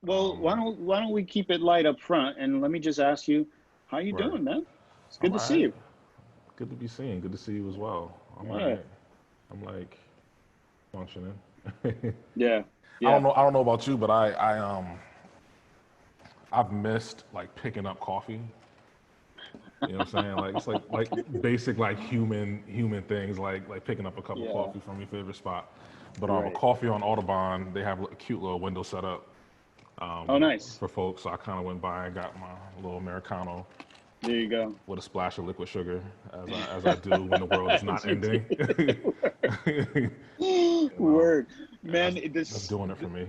Well, why don't we keep it light up front, and let me just ask you, how you Right. doing, man? It's I'm good to all see right. you. Good to be seen. Good to see you as well. I'm all Yeah, right. I'm like functioning. yeah, yeah. I don't know about you, but I've missed like picking up coffee. You know what I'm saying? Like it's like basic like human things like picking up a cup of Yeah, coffee from your favorite spot. But right. coffee on Audubon, they have a cute little window set up Oh, nice. for folks. So I kind of went by and got my little Americano There you go. with a splash of liquid sugar, as I do when the world is not As you ending. do. You know, Word. and Man, that's doing it for me.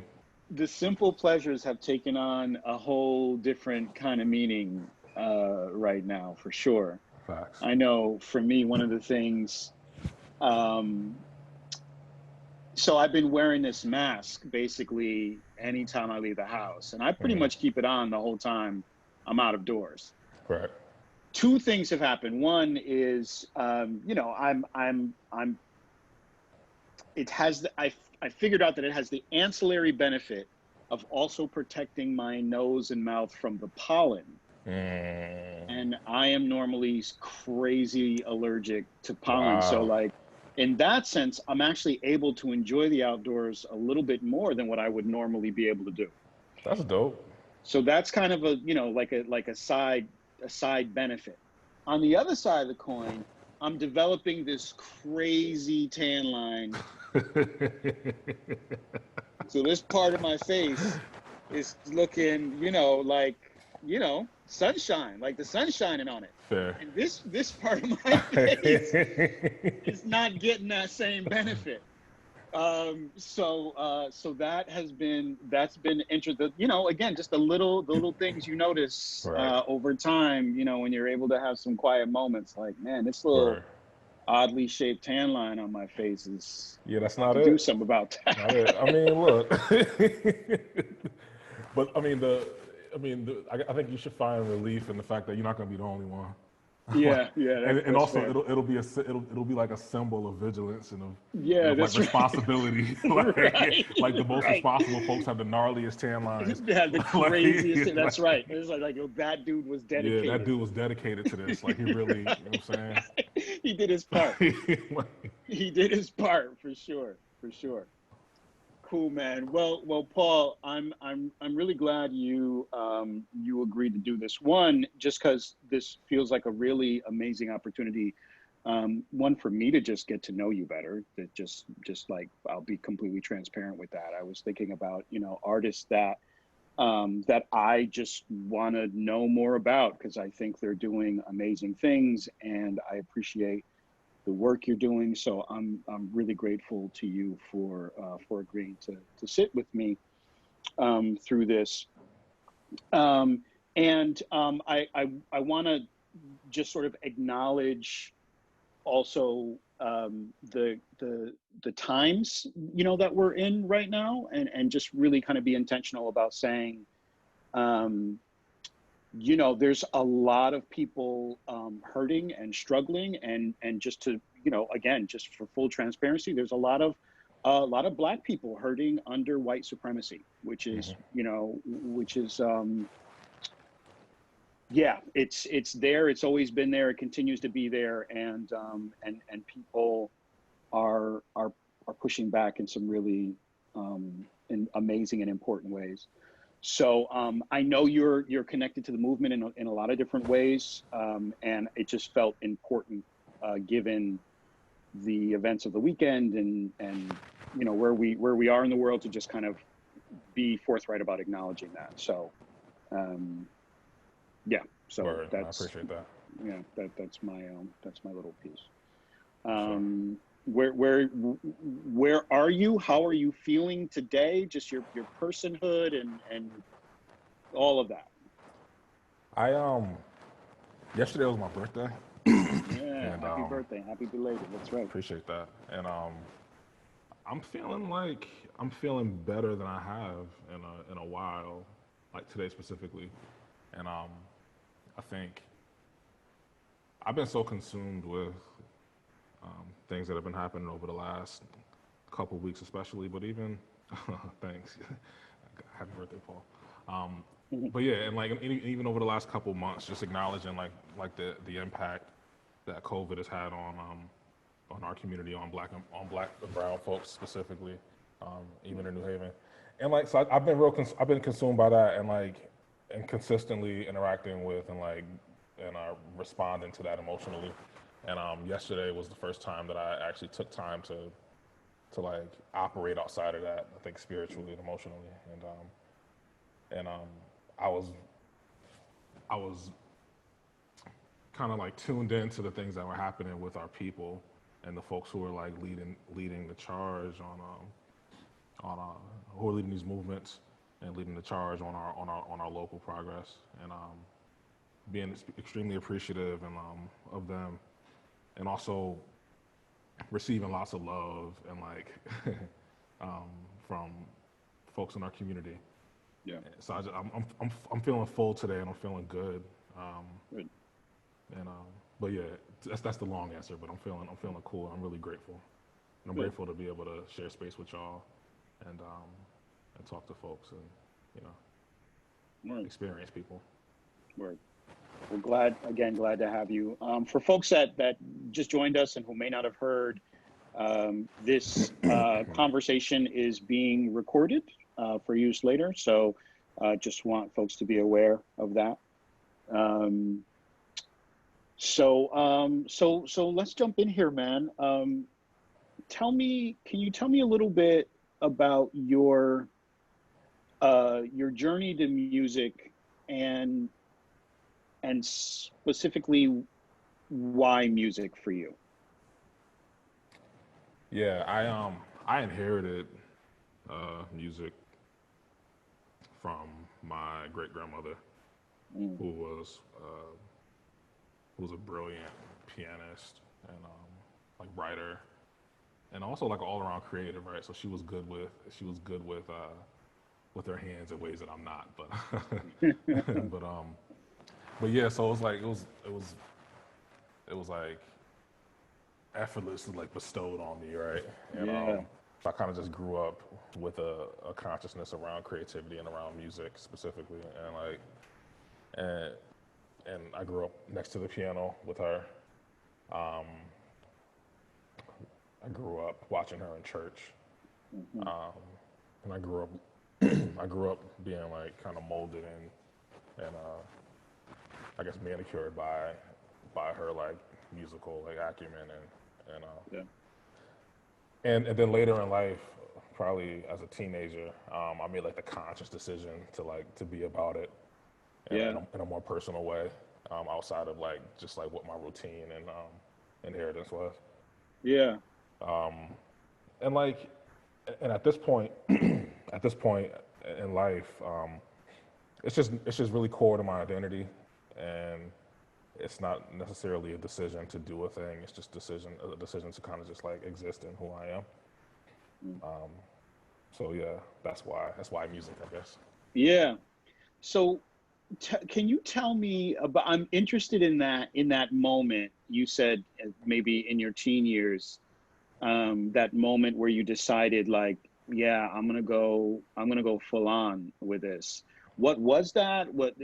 the simple pleasures have taken on a whole different kind of meaning right now, for sure. Facts. I know for me, one of the things, um, so I've been wearing this mask basically anytime I leave the house, and I pretty much keep it on the whole time I'm out of doors. Right. Two things have happened. One is, it has I figured out that it has the ancillary benefit of also protecting my nose and mouth from the pollen. Mm, And I am normally crazy allergic to pollen. So wow. like in that sense, I'm actually able to enjoy the outdoors a little bit more than what I would normally be able to do. That's dope. So that's kind of a, like a side benefit. On the other side of the coin, I'm developing this crazy tan line. So this part of my face is looking, like, sunshine, like the sun's shining on it. Fair. And this part of my face is not getting that same benefit. So that's been interesting. Again, just the little things you notice Right. over time, when you're able to have some quiet moments, like, man, this little Word. oddly shaped tan line on my face is, Yeah, that's I have not to do it. something about Not that. it. I mean, look. But I think you should find relief in the fact that you're not going to be the only one. Like, Yeah, yeah, and that's also fair. it'll be like a symbol of vigilance and Yeah, of like that's right. responsibility. Right, Like the most right. responsible folks have the gnarliest tan lines. Yeah, the craziest thing. That's right. Like, It's like, that dude was yeah, that dedicated. dude was dedicated to this. Like he really, you know what I'm He did his part. saying? Like, He did his part for sure, for sure. Cool, man. Well, Paul, I'm really glad you agreed to do this. One, just because this feels like a really amazing opportunity. One for me to just get to know you better. That just like, I'll be completely transparent with that. I was thinking about, artists that I just want to know more about because I think they're doing amazing things, and I appreciate the work you're doing. So I'm really grateful to you for agreeing to sit with me through this. Um, and I want to just sort of acknowledge also the times that we're in right now, and just really kind of be intentional about saying, um, there's a lot of people hurting and struggling, and just to, again, just for full transparency, there's a lot of Black people hurting under white supremacy, which is yeah, it's there. It's always been there. It continues to be there, and people are pushing back in some really in amazing and important ways. So I know you're connected to the movement in a lot of different ways, and it just felt important, given the events of the weekend, and where we are in the world, to just kind of be forthright about acknowledging that. So um, yeah, so word. I appreciate that. that's my little piece. For sure. Where are you? How are you feeling today? Just your personhood and all of that. I yesterday was my birthday, Yeah, and happy birthday, happy belated. That's right. appreciate that. And I'm feeling like I'm feeling better than I have in a while, like today specifically. And I think I've been so consumed with things that have been happening over the last couple weeks, especially. But even thanks, happy birthday, Paul. Mhm. But yeah, and like even over the last couple months, just acknowledging like the impact that COVID has had on our community, on black and brown folks specifically, even in New Haven, and like so I've been I've been consumed by that, and like and consistently interacting with and responding to that emotionally, and yesterday was the first time that I actually took time to like operate outside of that, I think spiritually and emotionally, and I was I was kind of like tuned into the things that were happening with our people and the folks who were like leading the charge who are leading these movements and leading the charge on our local progress, and being extremely appreciative and of them, and also receiving lots of love and like um, from folks in our community. Yeah. So I'm feeling full today, and I'm feeling good. Good. And but yeah, that's the long answer. But I'm feeling cool. I'm really grateful, and I'm Good. grateful to be able to share space with y'all, and talk to folks, and Word. experience people. Word. Well, glad to have you. For folks that just joined us and who may not have heard, this conversation is being recorded for use later. So just want folks to be aware of that. So let's jump in here, man. Can you tell me a little bit about your journey to music, and specifically why music for you? Yeah, I inherited music from my great grandmother, Mm. who was a brilliant pianist and like writer, and also like all around creative, right? So she was good with her hands in ways that I'm not, but but yeah. So it was like it was like effortlessly like bestowed on me, right? And Yeah. so I kind of just grew up with a consciousness around creativity and around music specifically, and like and I grew up next to the piano with her. Um, I grew up watching her in church, Mhm. and I grew up I grew up being like kind of molded and I guess manicured by her like musical like acumen and Yeah. and then later in life, probably as a teenager, I made like the conscious decision to be about it Yeah. in a more personal way, outside of like just like what my routine and inheritance was. Yeah. And like, and at this point, at this point in life, it's just really core to my identity, and it's not necessarily a decision to do a thing. It's just a decision to kind of just like exist in who I am. Mm. So yeah, that's why music, I guess. Yeah. So can you tell me about, I'm interested in that moment you said, maybe in your teen years, that moment where you decided like, yeah, I'm gonna go full on with this. What was that? What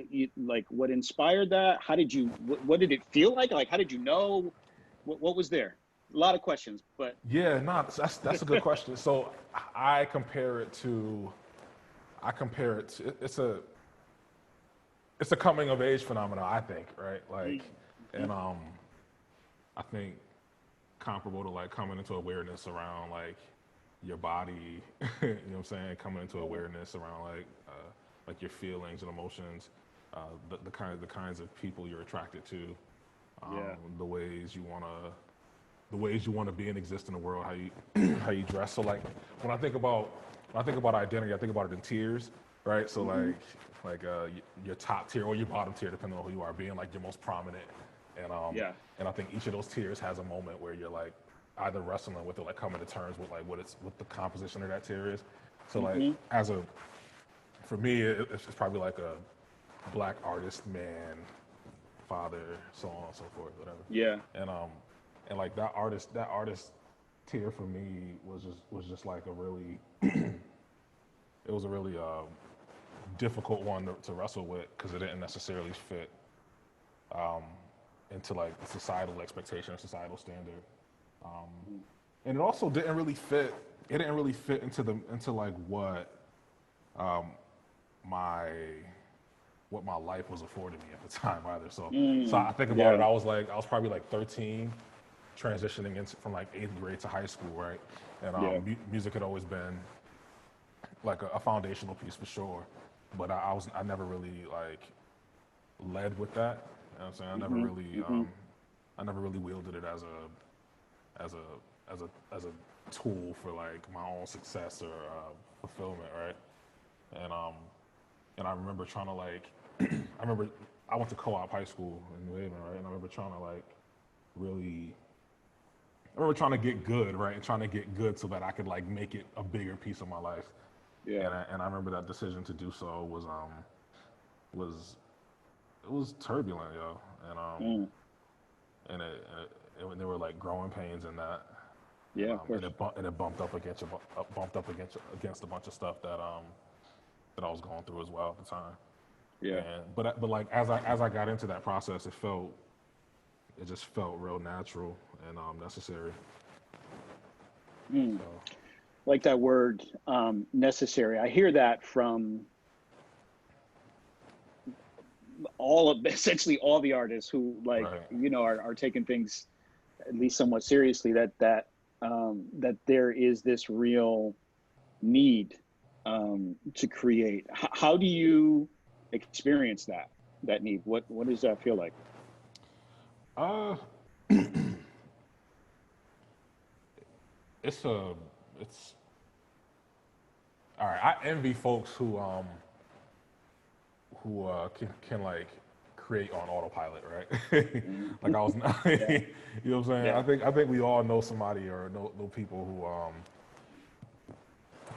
inspired that? What did it feel like? Like, how did you know? What was there? A lot of questions, but Yeah, no, that's a good question. So I compare it to it's a coming of age phenomenon, I think, right? Like, Mhm. and I think comparable to like coming into awareness around like your body, you know what I'm saying? Coming into Yeah. awareness around like your feelings and emotions, the kinds of people you're attracted to, Yeah. the ways you want to be and exist in the world, how you how you dress. So like when I think about identity, I think about it in tiers, right? So Hmm. your top tier or your bottom tier, depending on who you are, being like your most prominent, Yeah. and I think each of those tiers has a moment where you're like either wrestling with it, like coming to terms with like what the composition of that tier is. So like Hmm. for me, it's probably like a black artist, man, father, so on and so forth, whatever. Yeah. And like that artist tier for me was just like a really it was a really difficult one to wrestle with because it didn't necessarily fit into like the societal expectation or societal standard, and it also didn't really fit. It didn't really fit into like um, my what my life was affording me at the time either. So I think about it. Yeah. I was probably like 13, transitioning into from like 8th grade to high school, right? And Yeah. music had always been like a foundational piece for sure, but I never really like led with that. You know what I'm saying? I never really wielded it as a tool for like my own success or fulfillment, right? And and I remember trying to like I remember I went to co-op high school in New Haven, right? And I remember trying to like really I remember trying to get good, right? And trying to get good so that I could like make it a bigger piece of my life. Yeah. And I remember that decision to do so was it was turbulent, yo. Mm. And there were like growing pains in that. Yeah, of course. And it bumped up against a bunch of stuff that I was going through as well at the time. Yeah. And but like as I got into that process, it just felt real natural and necessary. Mm. So Like that word, necessary. I hear that from essentially all the artists who like, right, are taking things at least somewhat seriously, that there is this real need to create. How do you experience that need? What does that feel like? uh, it's a it's all right. I envy folks who can like create on autopilot, right? Mhm. Like I was, Yeah. you know what I'm saying? Yeah. I think we all know somebody or know people who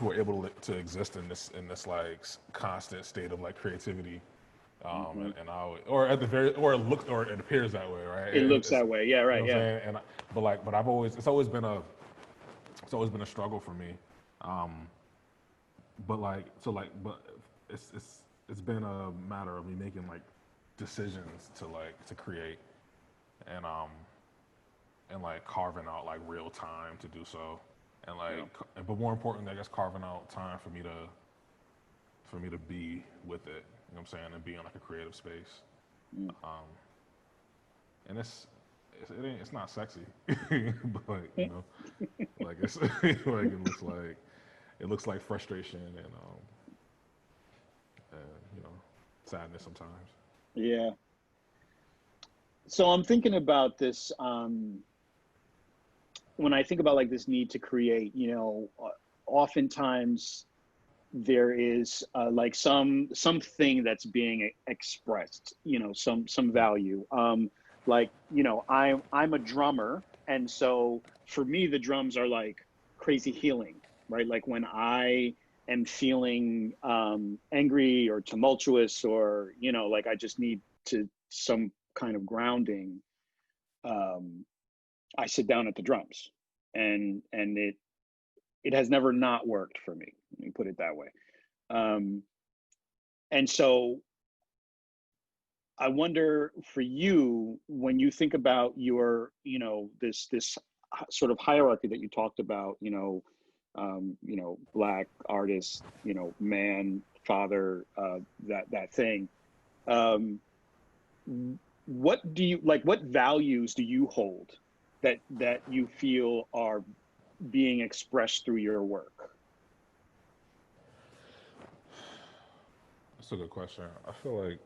are able to exist in this like constant state of like creativity, Hmm. and or at the very or it appears that way, right? It looks It's, that way. Yeah. you know Right. what I'm Yeah. saying? But I've always it's always been a struggle for me. Um, but like so like but it's been a matter of me making like decisions to create and like carving out like real time to do so and Yeah. like but more importantly I guess carving out time for me to be with it, you know what I'm saying, and be in like a creative space. Mm. um and it's not sexy but like like it's like it looks like frustration and sadness sometimes. Yeah. So I'm thinking about this. When I think about like this need to create, oftentimes there is like something that's being expressed, some value. Like I'm a drummer, and so for me the drums are like crazy healing, right? Like when I am feeling angry or tumultuous, or like I just need to some kind of grounding. um I sit down at the drums, and it has never not worked for me. Let me put it that way. Um, and so I wonder for you, when you think about your, this sort of hierarchy that you talked about, black artist, man, father, that thing. Um, what do you like? What values do you hold that you feel are being expressed through your work? That's a good question. I feel like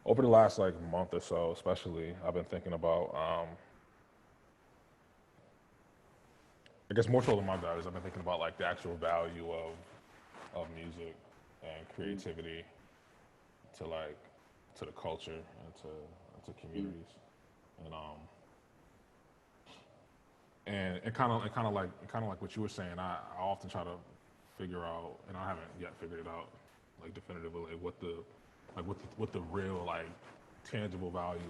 over the last like month or so, especially, I've been thinking about I guess more so than my values, I've been thinking about like the actual value of music and Mm, creativity to like to the culture and to mm, communities. And kind of like what you were saying, I often try to figure out, and I haven't yet figured it out like definitively, like what the real like tangible value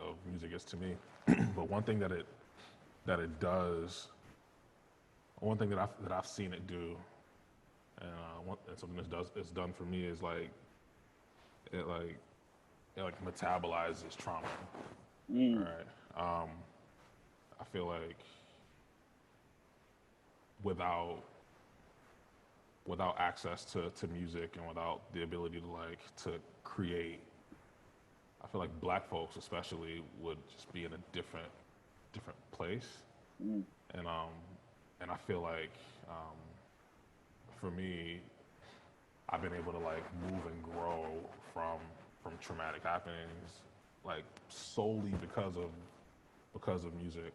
of music is to me. But one thing that it does one thing that I've seen it do, and something it's done for me is it like it like metabolizes trauma. Mm. Right. I feel like without access to music and without the ability to create, I feel like black folks especially would just be in a different place. Mm. And I feel like for me, I've been able to like move and grow from traumatic happenings, like solely because of music.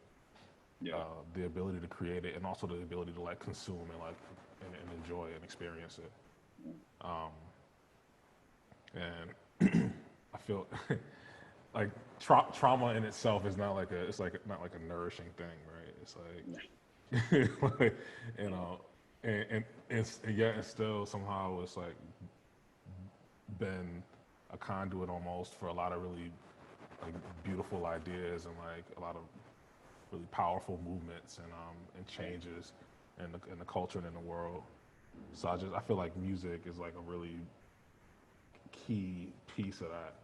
Yeah. The ability to create it, and also the ability to like consume and enjoy and experience it. And I feel like trauma in itself is not like not like a nourishing thing, right? It's like, like, you know, and it's and yet and still somehow it's like been a conduit almost for a lot of really like beautiful ideas and like a lot of really powerful movements and changes in the culture and in the world. So I feel like music is like a really key piece of that.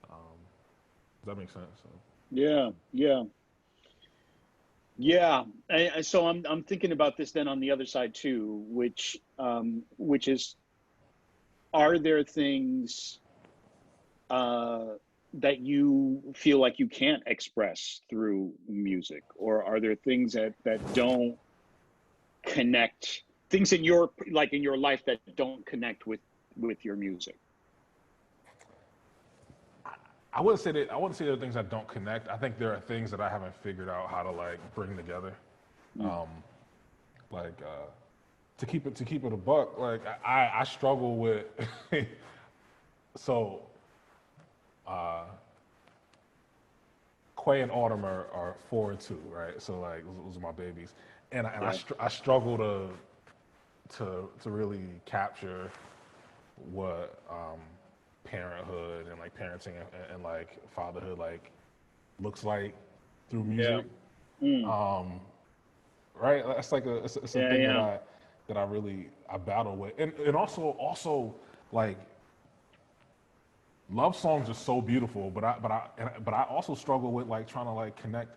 Does that make sense? So. Yeah. Yeah. Yeah. So I'm thinking about this then on the other side too, which is, are there things that you feel like you can't express through music, or are there things that don't connect, things in your life that don't connect with your music? I wouldn't say there are things that don't connect. I think there are things that I haven't figured out how to like bring together. Mm. Like to keep it a buck. Like I struggle with so Quay and Autumn are 4 and 2, right? So like those are my babies, and Yeah. I struggle to really capture what parenthood and like parenting and like fatherhood like looks like through Yeah. music. Mm. Right? That's like it's a Yeah. thing Yeah. that I really I battle with, and also like love songs are so beautiful, but I also struggle with like trying to like connect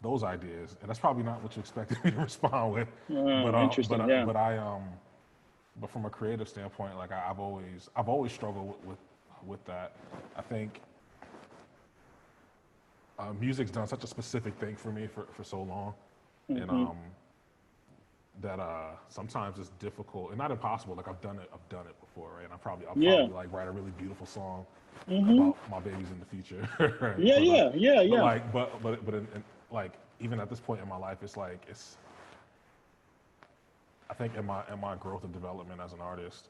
those ideas, and that's probably not what you expected me to respond with, Interesting. Yeah. but from a creative standpoint, like I've always struggled with that. I think music's done such a specific thing for me for so long, and Hmm. that sometimes it's difficult and not impossible. Like I've done it before, right? And I'll Yeah. probably like write a really beautiful song Hmm. about my babies in the future, right? Yeah. Yeah. Yeah. But Yeah. like but like even at this point in my life, it's like it's I think in my growth and development as an artist,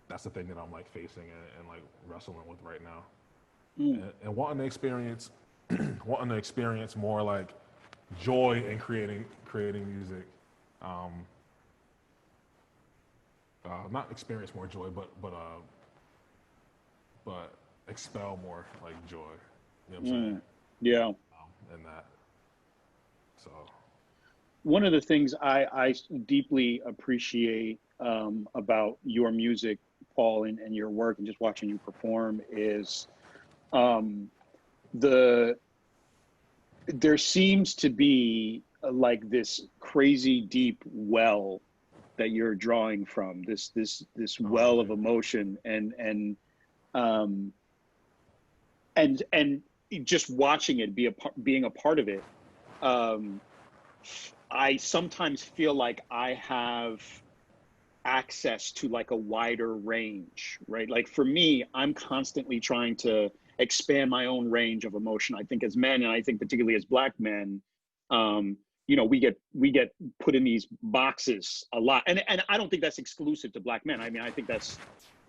that's the thing that I'm like facing and like wrestling with right now, Mm. and wanting to experience wanting to experience more like joy in creating music. Um, not experience more joy, but expel more like joy. You know what I'm saying? Mm. Yeah. And that. So. One of the things I deeply appreciate about your music, Paul, and your work, and just watching you perform is um, the there seems to be like this crazy deep well that you're drawing from, this Oh, well of thank you. emotion, um, and just watching it, being a part of it. Um, I sometimes feel like I have access to like a wider range, right? Like for me, I'm constantly trying to expand my own range of emotion. I think as men, and I think particularly as Black men, um, we get put in these boxes a lot, and I don't think that's exclusive to Black men. I mean, I think that's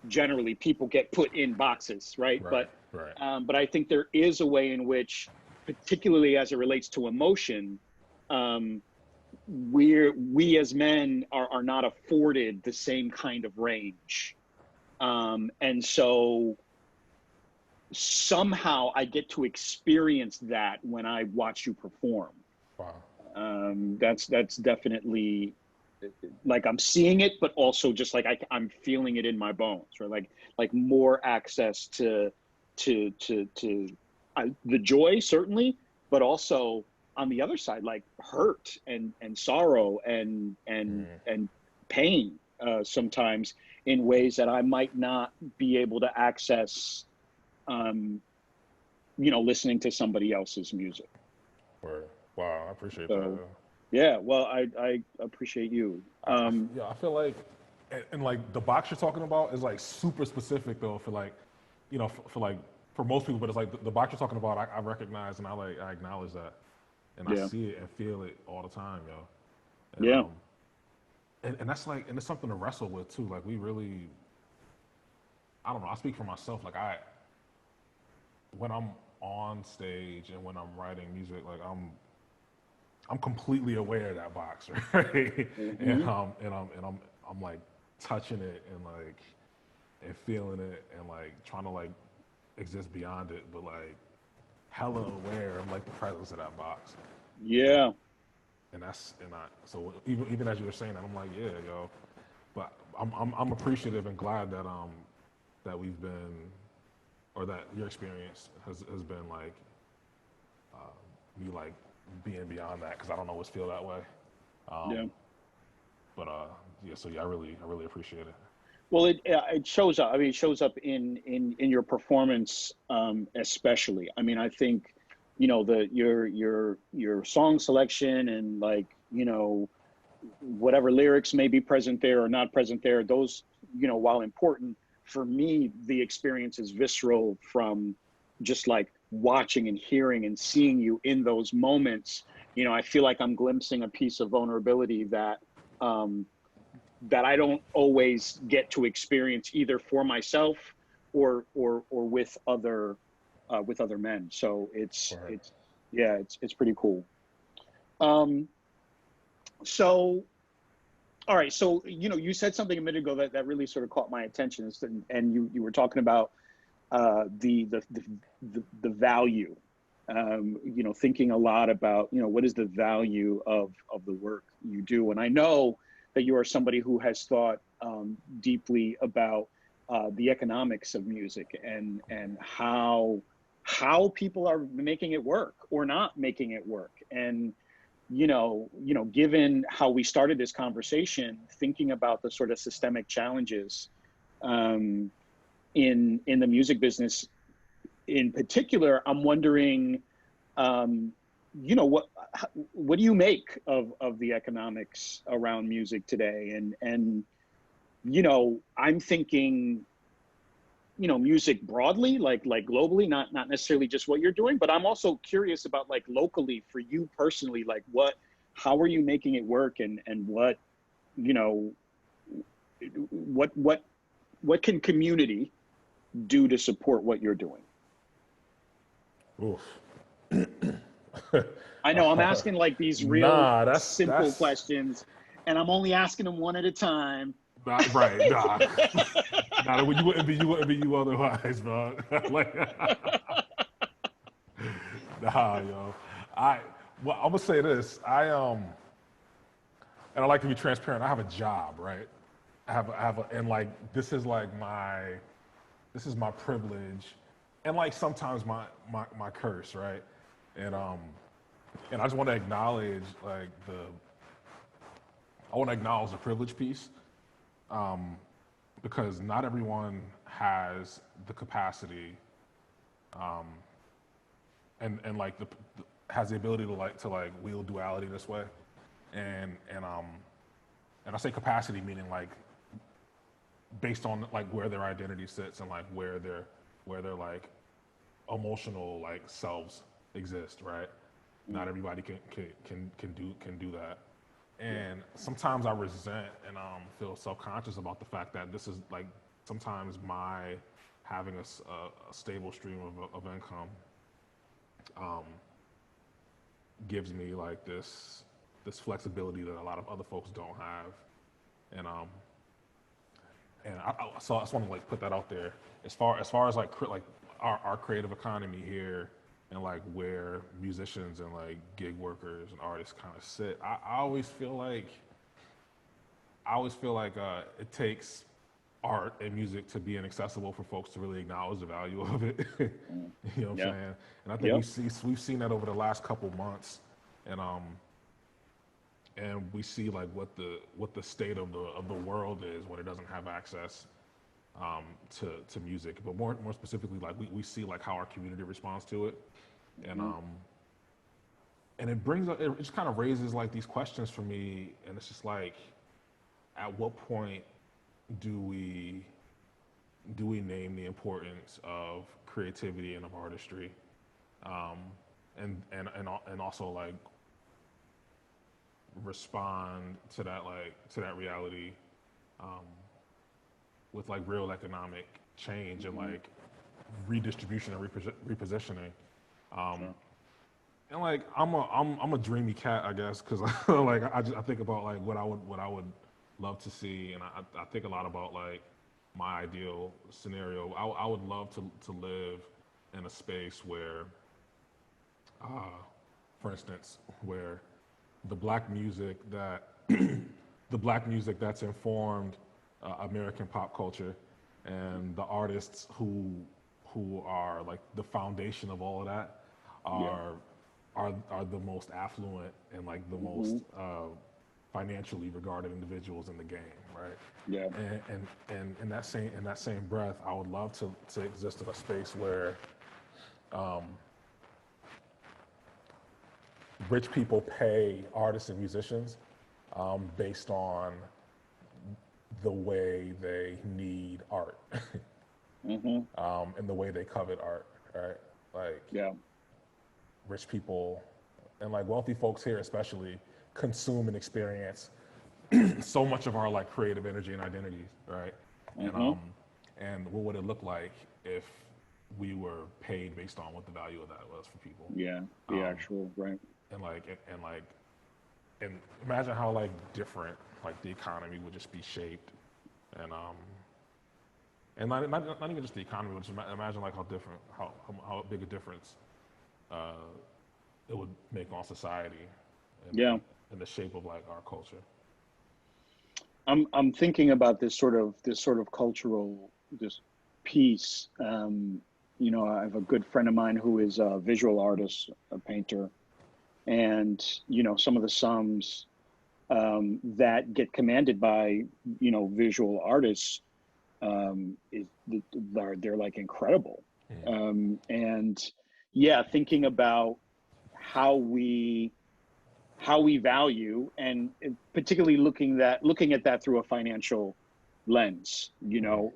generally people get put in boxes, right? Right. Right. But I think there is a way in which, particularly as it relates to emotion, um, we as men are not afforded the same kind of range, and so somehow I get to experience that when I watch you perform. Wow. That's definitely like I'm seeing it, but also just like I'm feeling it in my bones, right? Like more access to the joy certainly, but also on the other side, like hurt and sorrow and pain sometimes in ways that I might not be able to access, um, listening to somebody else's music. Or wow, I appreciate that. So, yeah, well, I appreciate you. Yeah, I feel like, and like the box you're talking about is like super specific though for like, for like for most people. But it's like the box you're talking about, I recognize and I acknowledge that, and I Yeah, see it and feel it all the time, yo. And yeah, and that's like, and it's something to wrestle with too. Like we really, I don't know. I speak for myself. Like when I'm on stage and when I'm writing music, like I'm completely aware of that box, right? and hmm I'm like touching it and like and feeling it and like trying to like exist beyond it, but like hella aware of like the presence of that box. And yeah. and that's and I so even as you were saying that, I'm like, yeah, yo. But I'm appreciative and glad that that we've been, or that your experience has been like me like being beyond that, because I don't always feel that way. Um, Yeah. but yeah, so yeah, I really appreciate it. Well, it shows up. I mean, it shows up in your performance, especially. I mean, I think, the your song selection and like, whatever lyrics may be present there or not present there, those, while important, for me, the experience is visceral from just like watching and hearing and seeing you in those moments. I feel like I'm glimpsing a piece of vulnerability um, that I don't always get to experience either for myself or with other men. So Right. yeah, it's pretty cool. Um, so all right, so you said something a minute ago that really sort of caught my attention, and you were talking about the value. Thinking a lot about what is the value of the work you do, and I know that you are somebody who has thought deeply about the economics of music and how people are making it work or not making it work, and given how we started this conversation, thinking about the sort of systemic challenges um, in the music business in particular, I'm wondering, um, what do you make of the economics around music today? And I'm thinking, music broadly, like globally, not necessarily just what you're doing, but I'm also curious about like locally for you personally, like how are you making it work, and what, you know, what what what can community do to support what you're doing? Oof. I know I'm asking like these real Nah, simple that's questions, and I'm only asking them one at a time. not right. Nah, nah. You wouldn't be you otherwise, bro. Like, nah, yo. I well, I'm gonna say this. And I like to be transparent. I have a job, right? And like this is my privilege, and like sometimes my curse, right? And um, and I just want to acknowledge like I want to acknowledge the privilege piece, um, because not everyone has the capacity, um, and like has the ability to like wield duality this way, and and um and I say capacity meaning like based on like where their identity sits and like where their like emotional like selves exist, right? Not Mm, everybody can do that. yeah, And sometimes I resent and feel self-conscious about the fact that this is like sometimes my having a stable stream of income um, gives me like this flexibility that a lot of other folks don't have. And so I just want to like put that out there as far as like like our creative economy here. and like where musicians and like gig workers and artists kind of sit. I always feel like it takes art and music to be inaccessible for folks to really acknowledge the value of it. You know what I'm Yeah. saying? And I think Yep. we've seen that over the last couple months, and we see like what the state of the world is when it doesn't have access to music. But more specifically, like we see like how our community responds to it, and it just kind of raises like these questions for me, and it's just like, at what point do we name the importance of creativity and of artistry, and also like respond to that reality, with like real economic change and like redistribution and repositioning. Um, and like I'm a dreamy cat, I guess, because like I think about like what I would love to see, and I think a lot about like my ideal scenario. I would love to live in a space where, for instance, where the black music that the black music that's informed American pop culture, and the artists who are like the foundation of all of that Yeah. are the most affluent and like the most financially regarded individuals in the game, right? Yeah. And in that same breath, I would love to exist in a space where rich people pay artists and musicians based on the way they need art, and the way they covet art, right? Like Yeah. rich people and like wealthy folks here especially consume and experience so much of our like creative energy and identities, right? And what would it look like if we were paid based on what the value of that was for people? Yeah. The actual, right. And like and imagine how like different like the economy would just be shaped, and not even just the economy, but just imagine like how big a difference it would make on society and Yeah. in the shape of like our culture. I'm thinking about this sort of cultural this piece. I have a good friend of mine who is a visual artist, a painter, and some of the sums that get commanded by visual artists, is they're like incredible. And yeah, thinking about how we value, and particularly looking at that through a financial lens,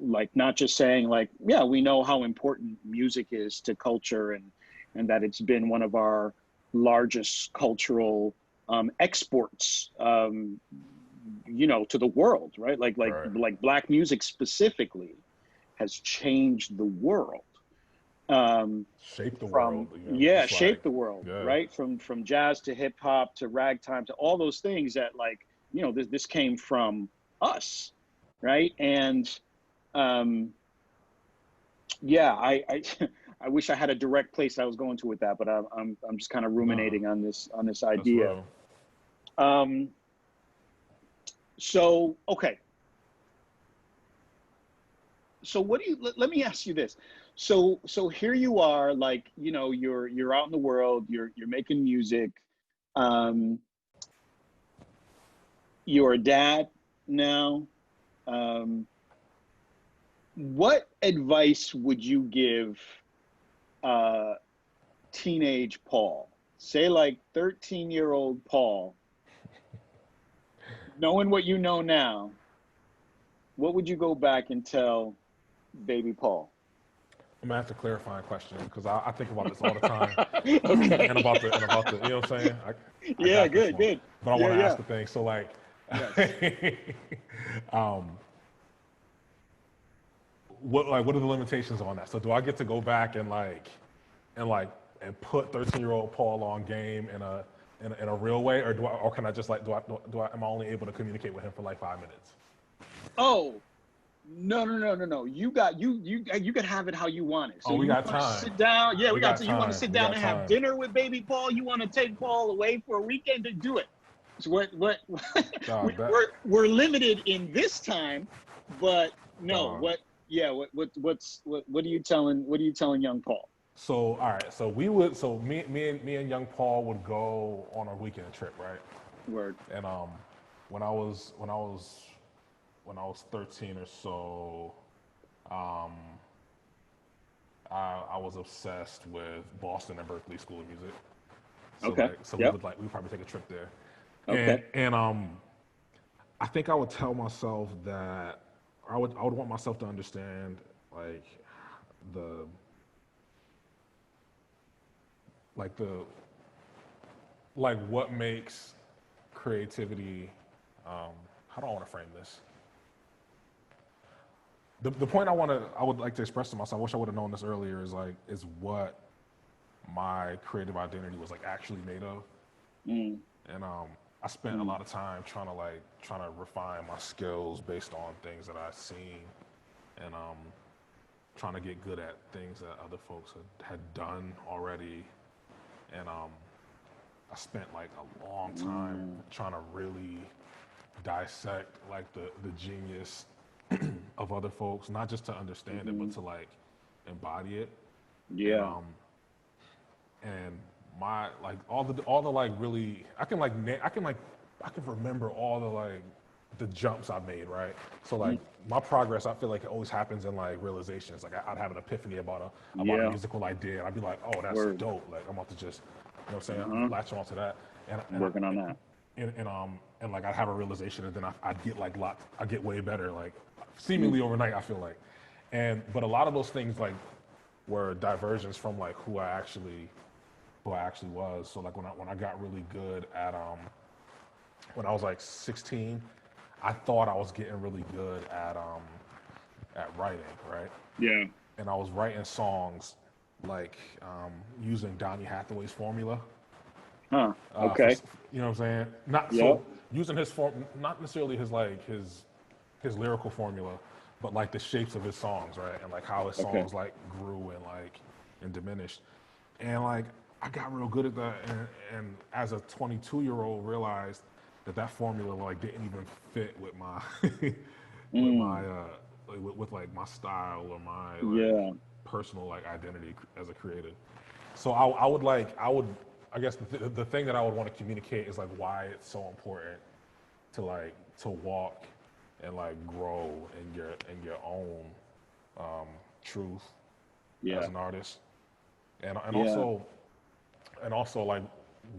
like not just saying like, yeah, we know how important music is to culture, and that it's been one of our largest cultural exports, to the world, right? Right. Like black music specifically has changed the world. Shape the world, From just like, shape the world, yeah, right? From jazz to hip hop to ragtime to all those things that, like, this came from us, right? And yeah, I I wish I had a direct place I was going to with that, but I'm just kind of nah, ruminating on this that's idea. real. Um, so okay, so let me ask you this. So here you are, like, you're out in the world, you're making music, um you're a dad now. um what advice would you give uh teenage Paul, say like 13-year-old Paul, knowing what you know now? What would you go back and tell baby Paul? I'm gonna ask a clarifying question because I think about this all the time, Okay. and about the, you know what I'm saying? I Yeah, got this good, one, good. but I Yeah, want to yeah. ask the thing. So like, Yes. um, what are the limitations on that? So do I get to go back and and put 13-year-old Paul on game in a real way, or can I just like do I am I only able to communicate with him for like 5 minutes? Oh, No. You could have it how you want it. So Oh, we you got want to time. sit down? Yeah, We got you want to time. sit We down got and have time. dinner with baby Paul? You want to take Paul away for a weekend to do it? So what Dog, that we're limited in this time, but no, dog. what are you telling young Paul? So all right, so we would so me and young Paul would go on a weekend trip, right? Word. And when I was when I was when I was 13 or so, um, I was obsessed with Boston and Berkeley School of Music. So Okay. we Yep. would we would probably take a trip there, Okay. and I think I would tell myself that I would want myself to understand like the like the like what makes creativity. How do I want to frame this? The point I would like to express to myself. I wish I would have known this earlier. Is what my creative identity was like actually made of. Mm, And I spent a lot of time trying to refine my skills based on things that I've seen, and trying to get good at things that other folks had done already. And I spent like a long time trying to really dissect like the genius of other folks, not just to understand it, but to like embody it. And yeah. and my like all the like really I can remember all the like the jumps I made, right? So like my progress, I feel like it always happens in like realizations. Like I'd have an epiphany about a Yeah. musical idea, and I'd be like, oh, that's Word. dope. Like I'm about to just, you know what I'm saying, latch on to that, Working on that. and like I'd have a realization, and then I'd get like I get way better, like seemingly overnight. I feel like, but a lot of those things like were diversions from like who I actually was. So like when I got really good at when I was like 16, I thought I was getting really good at writing, right? Yeah. And I was writing songs like using Donny Hathaway's formula. Huh. For, Okay. you know what I'm saying? Not Yep. so using his form, not necessarily his lyrical formula, but like the shapes of his songs, right? And like how his Okay. songs like grew and diminished. And like I got real good at that, and as a 22-year-old realized that formula like didn't even fit with my with my Mm. with like my style or my like Yeah. personal like identity as a creative. So I guess the thing that I would want to communicate is like why it's so important to walk and like grow in your own truth as Yeah. an artist, Yeah. and also like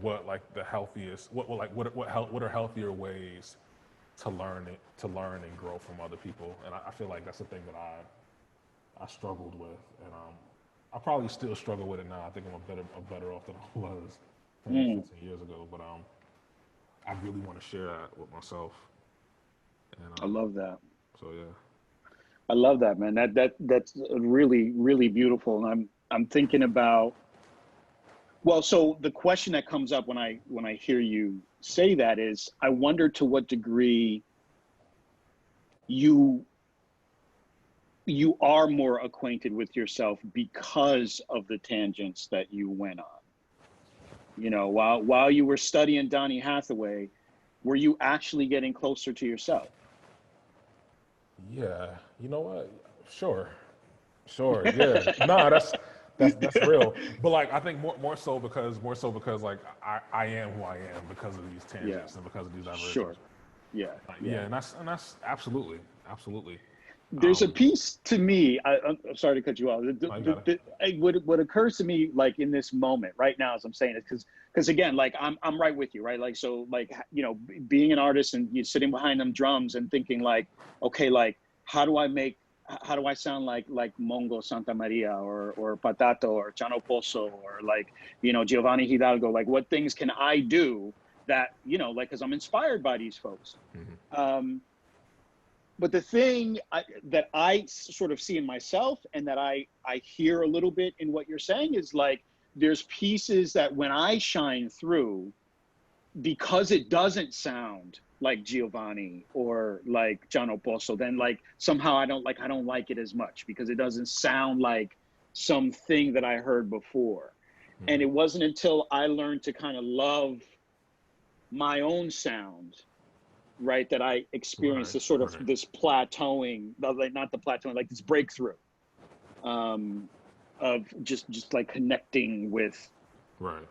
what like the healthiest what are healthier ways to learn and grow from other people. And I feel like that's the thing that I struggled with, and I probably still struggle with it now. I think I'm better off than I was 10 or Mm. 15 years ago, but I really want to share that with myself. And I love that. so yeah. I love that, man. That's really, really beautiful. And I'm thinking about, well, so the question that comes up when I hear you say that is, I wonder to what degree you are more acquainted with yourself because of the tangents that you went on. You know, while you were studying Donny Hathaway, were you actually getting closer to yourself? Yeah, you know what? Sure, sure. Yeah, nah, that's real. But like, I think more so because like I am who I am because of these Yeah, tangents and because of these diversions. sure. Yeah, Yeah, yeah. and that's absolutely, absolutely. There's a Um, piece to me. I'm sorry to cut you off. no, you got it. What occurs to me, like in this moment, right now, as I'm saying it, because again, like I'm right with you, right? Like so, like you know, being an artist and you sitting behind them drums and thinking like, okay, like how do I make, how do I sound like Mongo Santa Maria or Patato or Chano Pozo or like you know Giovanni Hidalgo? Like what things can I do that you know, like because I'm inspired by these folks. But the thing that I sort of see in myself and that I hear a little bit in what you're saying is like there's pieces that when I shine through, because it doesn't sound like Giovanni or like John Oposo, then like somehow I don't like it as much because it doesn't sound like something that I heard before. And it wasn't until I learned to kind of love my own sound, right, that I experienced Right, this sort of right, this plateauing, like not the plateauing, like this breakthrough um, of just like connecting right.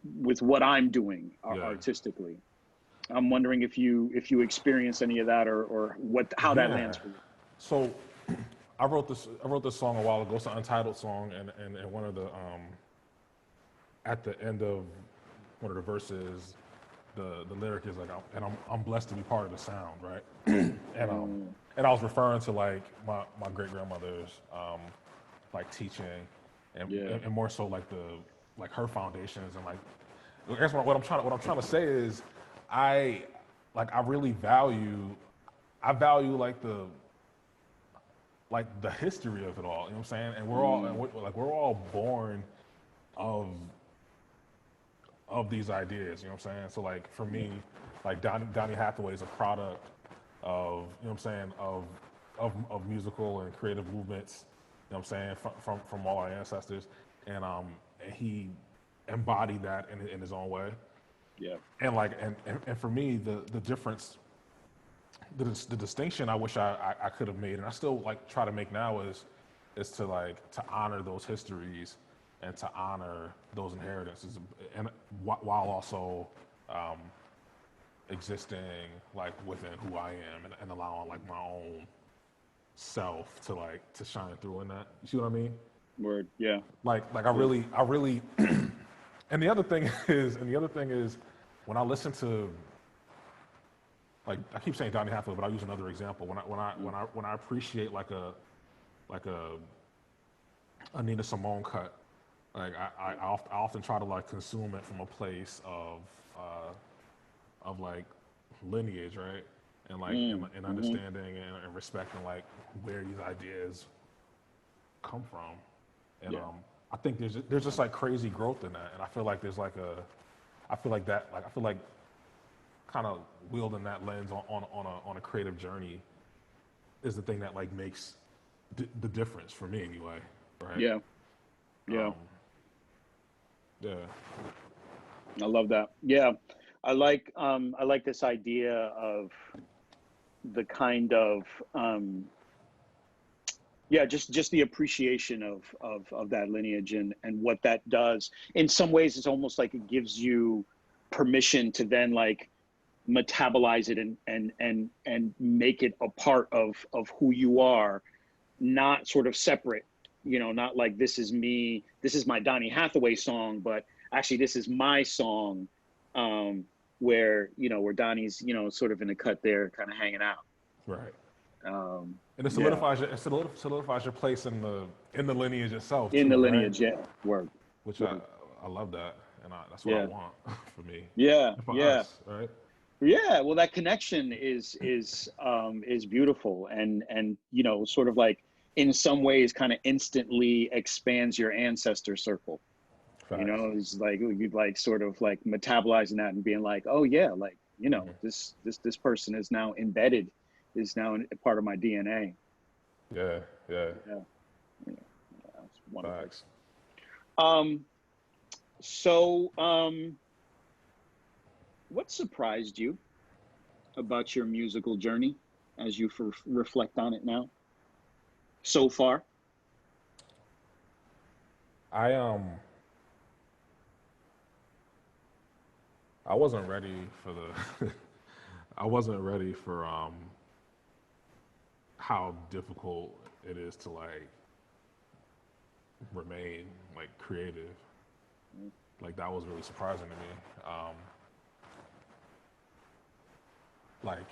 with what I'm doing Yeah, artistically. I'm wondering if you experience any of that or what how that lands yeah. for you. So I wrote this song a while ago. It's an untitled song, and one of the at the end of one of the verses, the lyric is like, I'm blessed to be part of the sound, right? Mm, And I was referring to like my great grandmother's like teaching, and, yeah. and more so like like her foundations, and like I guess what I'm trying to say is I I really value like the history of it all. You know what I'm saying? And Mm, we're all born of these ideas. You know what I'm saying? So like for yeah. me, like Donny Hathaway is a product of, you know what I'm saying, of musical and creative movements. You know what I'm saying, from all our ancestors, and he embodied that in his own way. Yeah. And like and for me, the difference, the distinction I wish I could have made, and I still like try to make now, is to like to honor those histories and to honor those inheritances, and while also um, existing like within who I am, and allowing like my own self to like to shine through in that. You see what I mean? Word. Yeah. Like Yeah. I really, and the other thing is, when I listen to, like, I keep saying Donny Hathaway, but I'll use another example. Mm, When I appreciate like a Nina Simone cut, like I often try to like consume it from a place of like lineage, right? And like and mm-hmm. understanding and respecting like where these ideas come from. And Yeah. I think there's just like crazy growth in that, and I feel like there's like I feel like kind of wielding that lens on a creative journey is the thing that like makes the difference for me anyway, right? Yeah. Yeah. Um, yeah, I love that. Yeah. I like this idea of the kind of yeah, just the appreciation of that lineage and what that does. In some ways it's almost like it gives you permission to then like metabolize it and make it a part of who you are, not sort of separate, you know, not like this is me, this is my Donny Hathaway song, but actually this is my song, um, where, you know, where Donnie's, you know, sort of in the cut there, kind of hanging out. right. Um, And yeah, solidifies your place in the lineage itself in too, the right? lineage, yeah, word, Which word, I love that, and that's what I yeah, want for me yeah, and for yeah. us, right? Yeah, well, that connection is beautiful, and you know, sort of like in some ways, kind of instantly expands your ancestor circle. You Facts. know, it's like you'd like sort of like metabolizing that and being like, oh yeah, like you know, this person is now embedded, is now a part of my DNA. Yeah, yeah. Yeah, yeah, that's wonderful. Facts. Um, so what surprised you about your musical journey as you reflect on it now so far? I I wasn't ready for the I wasn't ready for how difficult it is to like remain like creative. Like that was really surprising to me. Like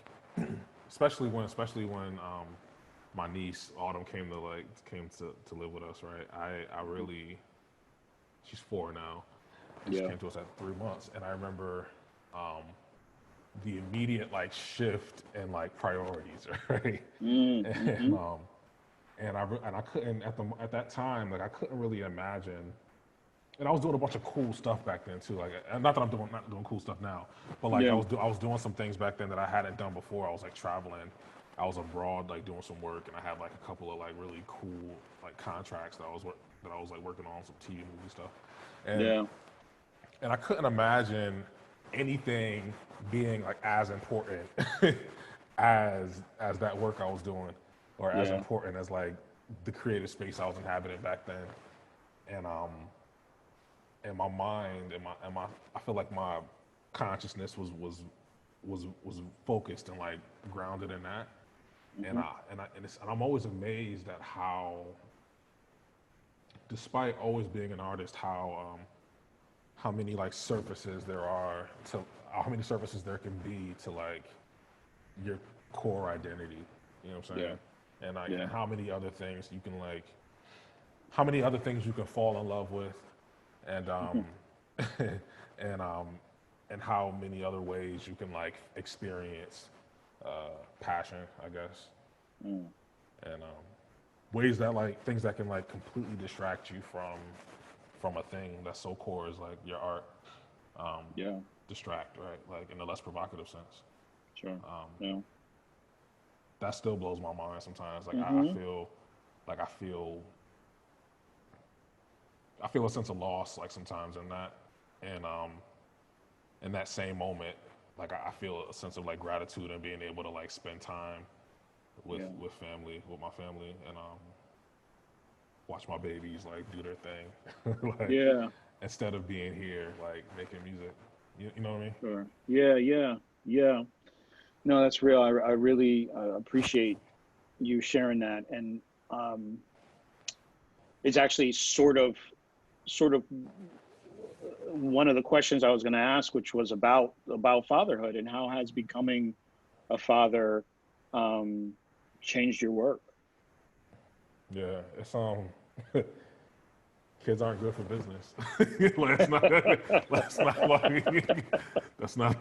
especially when my niece Autumn came to live with us, right? I really, she's 4 now, and she Yeah. came to us at 3 months, and I remember um, the immediate like shift in like priorities, right? And Mm-hmm. and I couldn't at that time, like I couldn't really imagine and I was doing a bunch of cool stuff back then too. Like, not that I'm not doing cool stuff now, but like Yeah. I was doing some things back then that I hadn't done before. I was like traveling. I was abroad, like doing some work, and I had like a couple of like really cool like contracts that I was like working on some TV movie stuff, and Yeah. and I couldn't imagine anything being like as important as that work I was doing, or as Yeah. important as like the creative space I was inhabiting back then, and my mind and my I feel like my consciousness was focused and like grounded in that, Mm-hmm. and I'm always amazed at how, despite always being an artist, how many like surfaces there are to how many surfaces there can be to like your core identity. You know what I'm saying? And like Yeah. and how many other things you can like how many other things you can fall in love with, and and and how many other ways you can like experience passion, I guess, Mm. and ways that like things that can like completely distract you from a thing that's so core as like your art, Yeah. distract, right? Like in a less provocative sense. Sure. Um, Yeah. that still blows my mind sometimes. Like I Mm-hmm. feel like I feel a sense of loss like sometimes in that, and in that same moment, like I feel a sense of like gratitude and being able to like spend time with Yeah. with my family, and watch my babies like do their thing, like Yeah. instead of being here like making music. You know what I mean? Sure. Yeah. Yeah. Yeah. No, that's real. I really appreciate you sharing that, and um, it's actually sort of one of the questions I was going to ask, which was about fatherhood and how has becoming a father um, changed your work. Yeah, it's kids aren't good for business. Like, that's not why that's not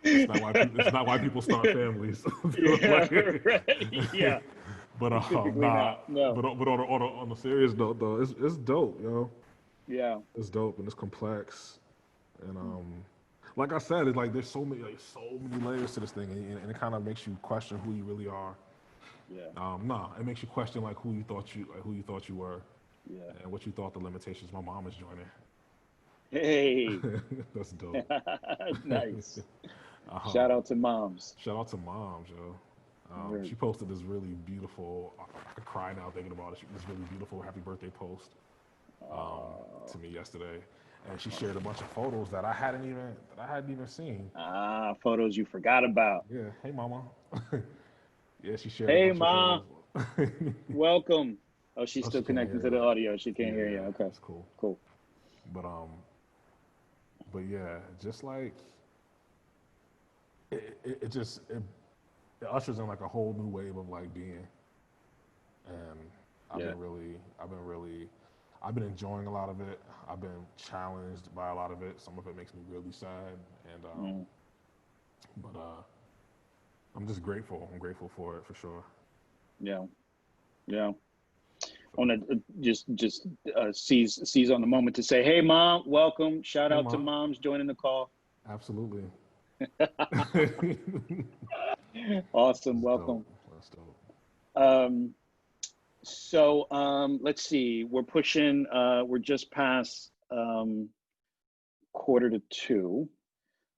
that's not why people start families. Yeah, right. Yeah, Like, but typically nah, not. No. but on a serious note though, it's dope, yo. Yeah. It's dope and it's complex, and like I said, it's like there's so many layers to this thing, and it kind of makes you question who you really are. Yeah. Nah, it makes you question like who you thought you were, Yeah. and what you thought the limitations. My mom is Hey. joining. That's dope. Nice. um, Shout out to moms. Shout out to moms, yo. Word. She posted this really beautiful. I could cry now thinking about it. This really beautiful happy birthday post Uh, to me yesterday, and she shared a bunch of photos that I hadn't even seen. photos you forgot about. Yeah, hey mama. Yeah, she shared a Hey, bunch of ma. photos. Welcome. Oh, she's Oh, still she can't connected hear to the you. audio. She can't hear Yeah, you. Okay. that's cool. Cool. But yeah, just like it just it ushers in like a whole new wave of like being, and Yeah. I've been enjoying a lot of it. I've been challenged by a lot of it. Some of it makes me really sad, and Mm, but I'm just grateful. I'm grateful for it for sure. yeah. Yeah. I So, want to just seize on the moment to say, hey, mom, welcome. Shout hey out to mom, moms joining the call. absolutely. Awesome. That's dope. Welcome. That's dope. Um, let's see. We're just past quarter to two.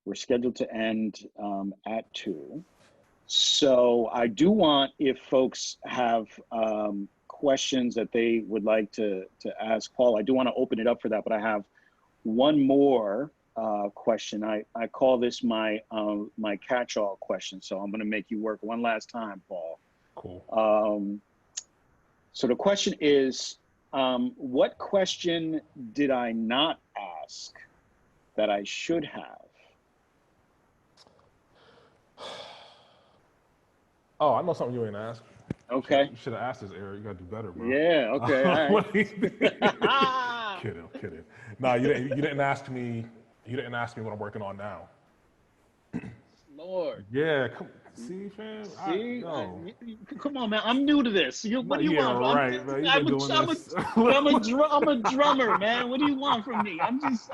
We're scheduled to end at two. So I do want, if folks have questions that they would like to ask Paul, I do want to open it up for that, but I have one more question. I call this my catch-all question. So I'm going to make you work one last time, Paul. Cool. So the question is, what question did I not ask that I should have? Oh, I know something you ain't asked. Okay. You should have asked this, Eric. You gotta do better, bro. Yeah. Okay. All right. Kidding, kidding. No, you didn't ask me. You didn't ask me what I'm working on now. Lord. Yeah, See, fam. See, Yo. come on, man. I'm new to this. No, What do you yeah, want? right, man. You've I'm been a, doing I'm a, this. I'm a drummer, man. What do you want from me? I'm just,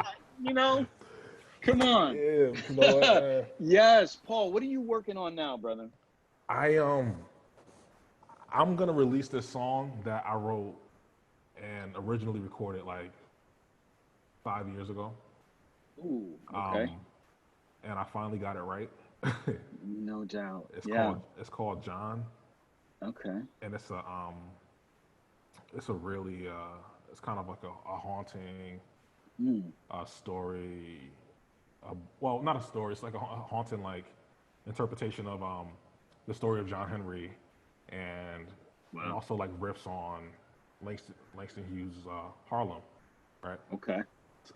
come on. Yeah, you know what, man? Yes, Paul. What are you working on now, brother? I I'm gonna release this song that I wrote and originally recorded like 5 years ago. Ooh, okay. Um, and I finally got it right. No doubt. it's Yeah. called it's called John, Okay. and it's a really it's kind of like a haunting Mm. story. Well, not a story. It's like a haunting like interpretation of the story of John Henry, and and Wow. also like riffs on Langston Hughes' Harlem, right? Okay.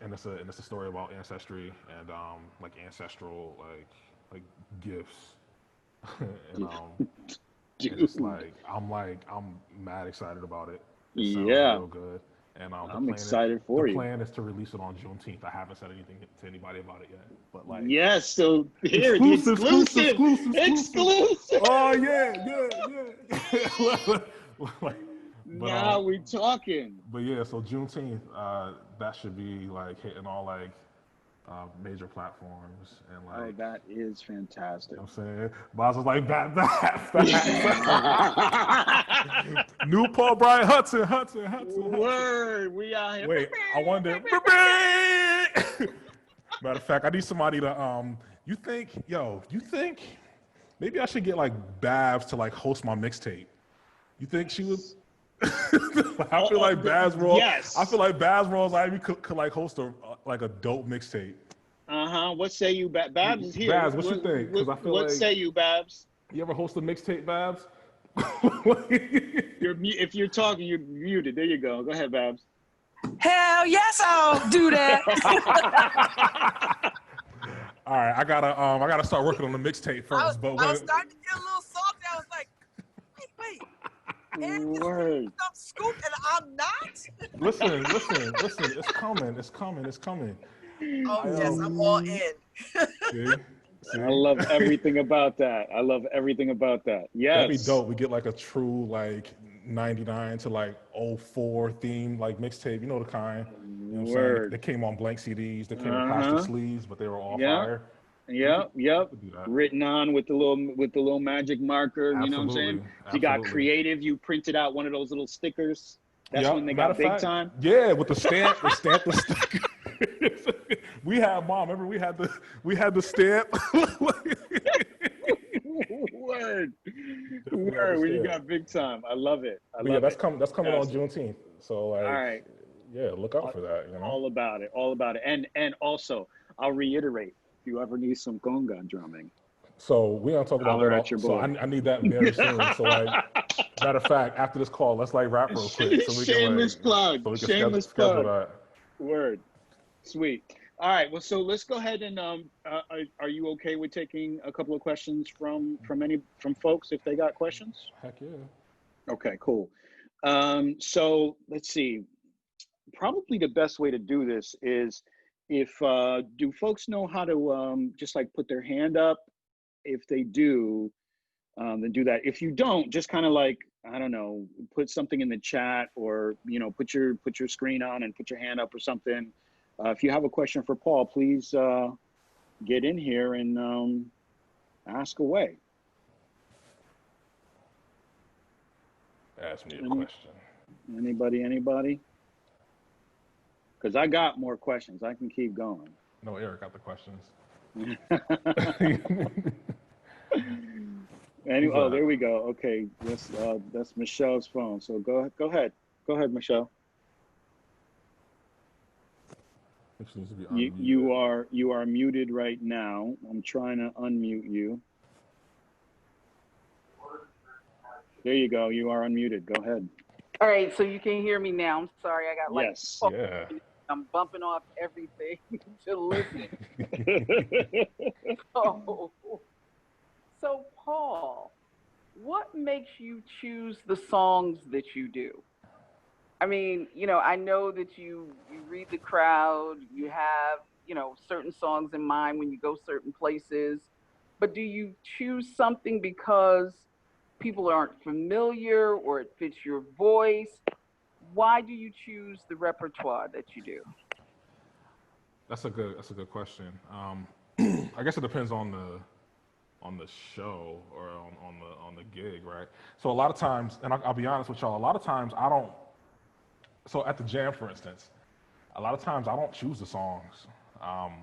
And it's a story about ancestry and like ancestral like gifts, and and it's Dude. like I'm mad excited about it. It sounds Yeah. real good, and I'm excited the for you. plan is to release it on Juneteenth. I haven't said anything to anybody about it yet, but like Yes. So here, the exclusive, exclusive, exclusive, exclusive, exclusive. exclusive. Oh yeah. Like, but Now we talking. yeah. So Juneteenth, that should be like hitting all like major platforms and Oh, like that is you fantastic. know what I'm saying. Boz was like facts. New Paul Bryant Hudson. Word, we out here. Wait, I wonder. Matter of fact, I need somebody to you think maybe I should get like Babs to like host my mixtape. You think she would? I feel like Babs Roll. Yes. I feel like Babs Rolls Ivy could like host a dope mixtape. What say you, Babs is here. Babs, what you think? Because I feel What like say you, Babs? you ever host a mixtape, Babs? If you're talking, you're muted. There you go. Go ahead, Babs. Hell yes, I'll do that. All right, I gotta start working on the mixtape first. I was starting to get a little salty. I was like, wait. And Word. I'm scooped and I'm not? listen, it's coming. Oh, yes, I'm all in. See? I love everything about that. That'd be Yes. dope. We get like a true like 99 to like '04 theme like mixtape. You know the kind. You know what I'm saying? Word. They came on blank CDs. They came in plastic sleeves, but they were all Yeah. fire. Yep. We could do that. Written on with the little magic marker. You know what I'm saying? Absolutely. If you got creative, you printed out one of those little stickers. That's when they Matter got of big fact, time. yeah, with the stamp, the sticker. We had mom. Remember we had the stamp. Word. When you got big time. I love it. That's coming on Juneteenth. So like, all right. Yeah, look out for that. You know, all about it. And also, I'll reiterate, if you ever need some conga drumming, so we don't talk about holler that. at your So boy. I need that very soon. So like, matter of fact, after this call, let's like rap real quick. So we Shameless can plug. So we can Shameless schedule plug. that. Word. Sweet. All right. Well, so let's go ahead and are you okay with taking a couple of questions from folks if they got questions? Heck yeah. Okay. Cool. So let's see. Probably the best way to do this is if do folks know how to just like put their hand up? If they do, then do that. If you don't, just kind of like, I don't know, put something in the chat or put your screen on and put your hand up or something. If you have a question for Paul, please get in here and ask away. Ask me a question. Anybody? Because I got more questions. I can keep going. No, Eric got the questions. Oh, there we go. Okay, that's Michelle's phone. So go ahead, Michelle. Needs to be you are muted right now. I'm trying to unmute you. There you go. You are unmuted. Go ahead. All right, so you can hear me now. I'm sorry, I got yes. Yeah. I'm bumping off everything to listen. So Paul, what makes you choose the songs that you do? I mean, I know that you read the crowd, you have, certain songs in mind when you go certain places, But do you choose something because people aren't familiar or it fits your voice? Why do you choose the repertoire that you do? That's a good question. I guess it depends on the show or on the gig, right? So a lot of times, and I'll be honest with y'all, a lot of times I don't. So at the jam, for instance, a lot of times I don't choose the songs. Um,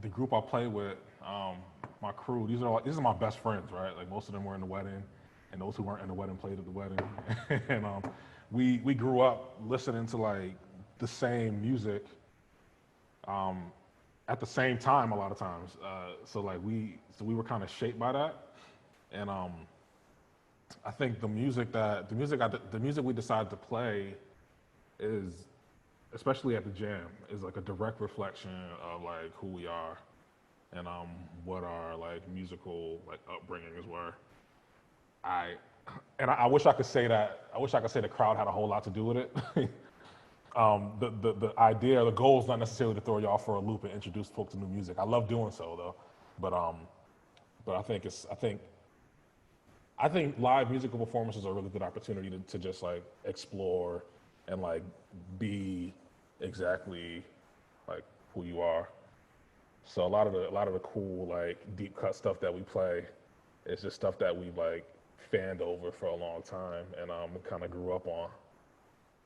the group I play with, my crew, these are my best friends, right? Like most of them were in the wedding, and those who weren't in the wedding played at the wedding. And we grew up listening to like the same music at the same time a lot of times. So we were kind of shaped by that, and I think the music we decided to play is, especially at the jam, is like a direct reflection of like who we are and what our like musical like upbringings were. I wish I could say that. I wish I could say the crowd had a whole lot to do with it. The idea, the goal is not necessarily to throw y'all for a loop and introduce folks to new music. I love doing so though, but I think live musical performances are a really good opportunity to just like explore and like be exactly like who you are. So a lot of the cool like deep cut stuff that we play is just stuff that we've like fanned over for a long time and kind of grew up on,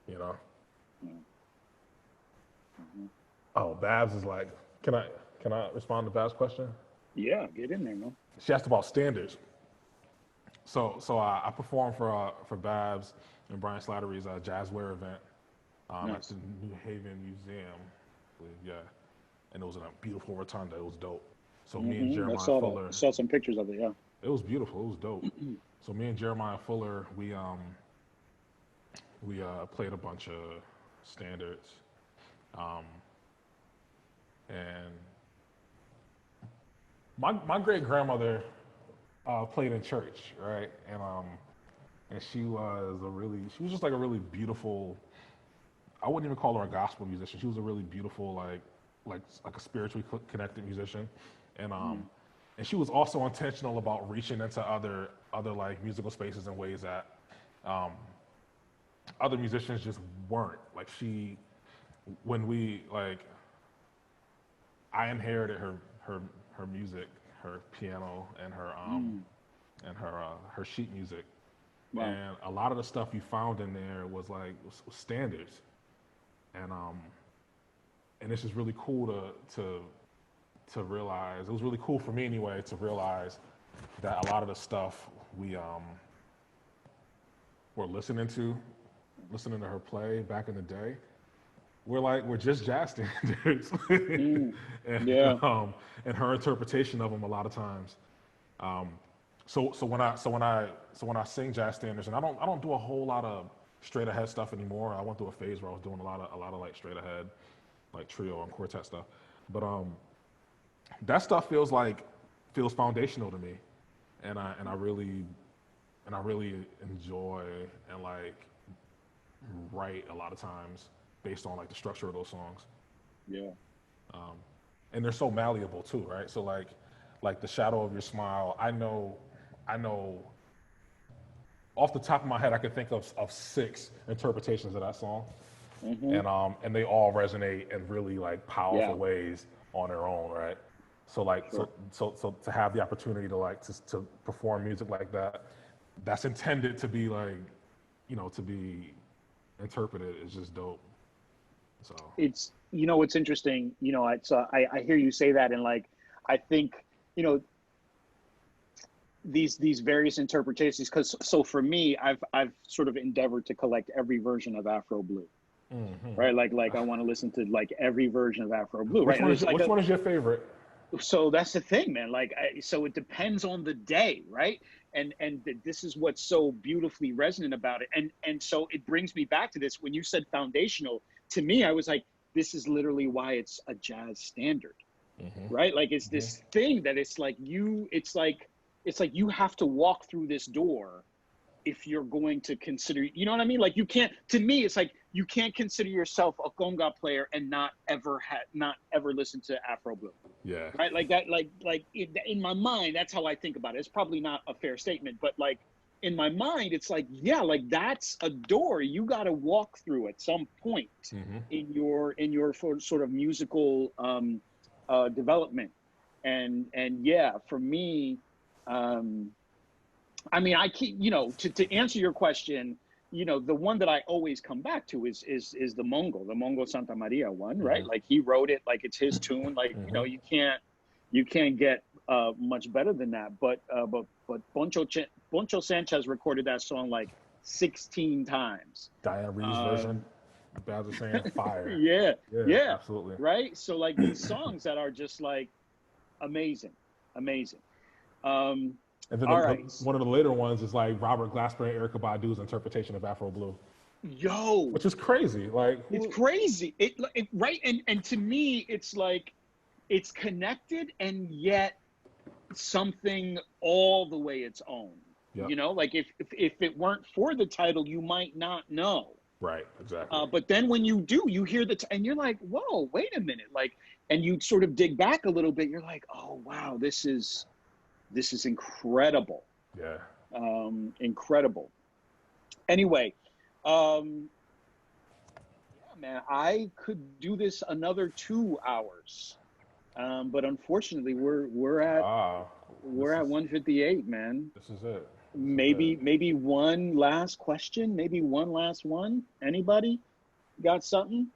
you know. Mm-hmm. Oh, Babs is like, can I respond to Babs' question? Yeah, get in there, man. She asked about standards. So I performed for Babs and Brian Slattery's Jazzware event at the New Haven Museum, I believe, yeah. And it was in a beautiful rotunda. It was dope. So me and Jeremiah Fuller. I saw some pictures of it, yeah. It was beautiful. It was dope. So me and Jeremiah Fuller, we played a bunch of standards, and my great grandmother played in church, right? And she was just like a really beautiful. I wouldn't even call her a gospel musician. She was a really beautiful like a spiritually connected musician, and she was also intentional about reaching into other like musical spaces in ways that other musicians just weren't. Like I inherited her music, her piano, and her sheet music. Wow. And a lot of the stuff you found in there was standards, and it's just really cool to realize. It was really cool for me anyway to realize that a lot of the stuff we were listening to her play back in the day, we're just jazz standards, and her interpretation of them a lot of times. So when I sing jazz standards, and I don't do a whole lot of straight ahead stuff anymore. I went through a phase where I was doing a lot of like straight ahead, like trio and quartet stuff. But that stuff feels foundational to me, and I really enjoy and like write a lot of times based on like the structure of those songs. Yeah. And they're so malleable too, right? So like The Shadow of Your Smile, I know off the top of my head I could think of 6 interpretations of that song. Mm-hmm. And they all resonate in really like powerful ways on their own, right? So like so to have the opportunity to perform music like that, that's intended to be like, to be interpreted, is just dope. So it's, it's interesting, I hear you say that, and like I think, these various interpretations, because so for me, I've sort of endeavored to collect every version of Afro Blue. Mm-hmm. Right, like I want to listen to like every version of Afro Blue. Which right, one is your favorite? So that's the thing, man. So it depends on the day, right? And this is what's so beautifully resonant about it. And so it brings me back to this. When you said foundational, to me, I was like, this is literally why it's a jazz standard, right? Like it's this thing that it's like you have to walk through this door if you're going to consider, you know what I mean? Like you can't. To me, it's like you can't consider yourself a conga player and not ever listen to Afro Blue. Yeah. right? Like that, like in my mind, that's how I think about it. It's probably not a fair statement, but like in my mind, it's like, yeah, like that's a door you got to walk through at some point Mm-hmm. in your sort of musical development. And yeah, for me, I mean, I keep, you know, to answer your question, you know, the one that I always come back to is the Mongo Santa Maria one, right? Mm-hmm. Like he wrote it, like it's his tune, like you know, Mm-hmm. you can't get much better than that. But Poncho Sanchez recorded that song like 16 times. Diane Reeves Um, version, Bowser saying fire. yeah, Yeah, yeah, absolutely. right. So like these songs that are just like amazing, amazing. Um, And then all right, one of the later ones is like Robert Glasper and Erykah Badu's interpretation of Afro Blue, yo, which is crazy. Like, it's who? crazy. It right, and to me, it's like it's connected and yet something all the way its own. Yep. You know, like if it weren't for the title, you might not know. Right. Exactly. But then when you do, you hear and you're like, whoa, wait a minute, like, and you sort of dig back a little bit. You're like, oh wow, this is incredible, Yeah. incredible. Anyway, um, yeah, man, I could do this another 2 hours, but unfortunately, we're at Ah, we're at 158, man. this is it. This is it. Maybe one last question, maybe one last one. Anybody got something?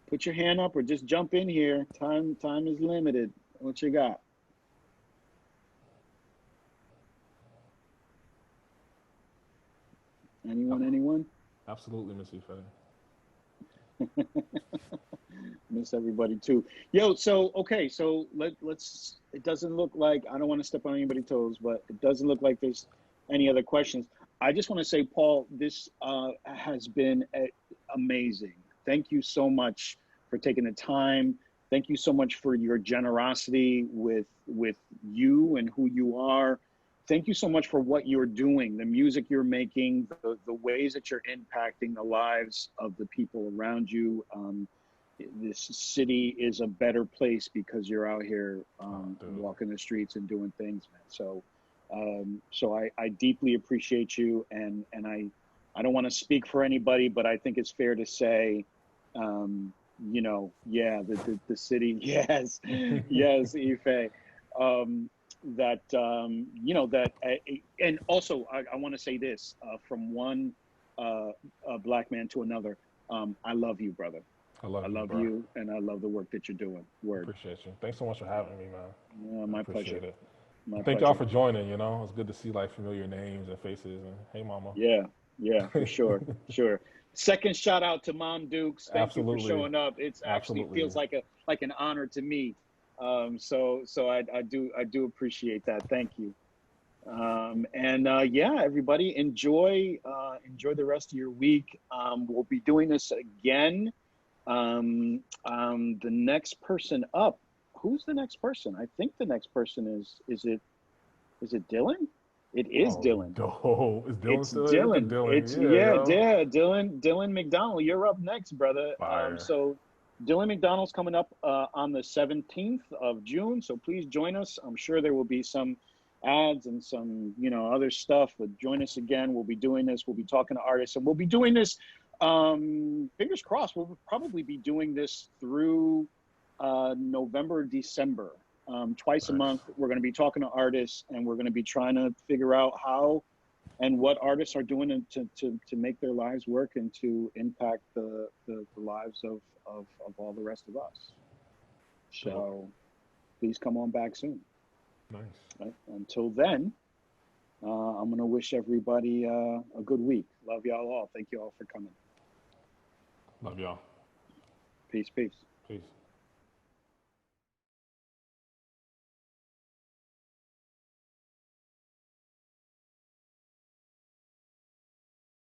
Put your hand up or just jump in here. Time is limited. What you got? Anyone? Absolutely, Miss Ife. Miss everybody too. Yo, so okay, so let's. It doesn't look like, I don't want to step on anybody's toes, but it doesn't look like there's any other questions. I just want to say, Paul, this has been amazing. Thank you so much for taking the time. Thank you so much for your generosity with you and who you are. Thank you so much for what you're doing, the music you're making, the ways that you're impacting the lives of the people around you. This city is a better place because you're out here walking the streets and doing things, man. So I deeply appreciate you, and I don't want to speak for anybody, but I think it's fair to say, you know, yeah, the city, yes, yes, Ife, that you know that, and also I want to say this from one black man to another. I love you, brother. I love I you, love bro. you, and I love the work that you're doing. Word. Appreciate you. Thanks so much for having me, man. Yeah, I my appreciate pleasure. it. My Thank y'all pleasure. for joining. You know, it's good to see like familiar names and faces. And hey, mama. Yeah, for sure, sure. Second shout out to Mom Dukes. Thank you for Absolutely. showing up. It's actually Absolutely. feels like an honor to me. So I do appreciate that. Thank you. And yeah, everybody enjoy the rest of your week. We'll be doing this again. The next person up. Who's the next person? I think the next person is it Dylan? It is Oh, Dylan. dope. Is Dylan It's still here? Look at Dylan. Dylan. It's Yeah, yo. Dylan McDonald. You're up next, brother. Fire. So Dylan McDonald's coming up on the 17th of June. So please join us. I'm sure there will be some ads and some, you know, other stuff, but join us again. We'll be doing this. We'll be talking to artists, and we'll be doing this. Fingers crossed. We'll probably be doing this through November, December. Twice a Nice. month, we're going to be talking to artists, and we're going to be trying to figure out how and what artists are doing to make their lives work and to impact the lives of all the rest of us. So please come on back soon. Nice. Right? Until then, I'm going to wish everybody a good week. Love y'all all. Thank you all for coming. Love y'all. Peace, peace. Peace.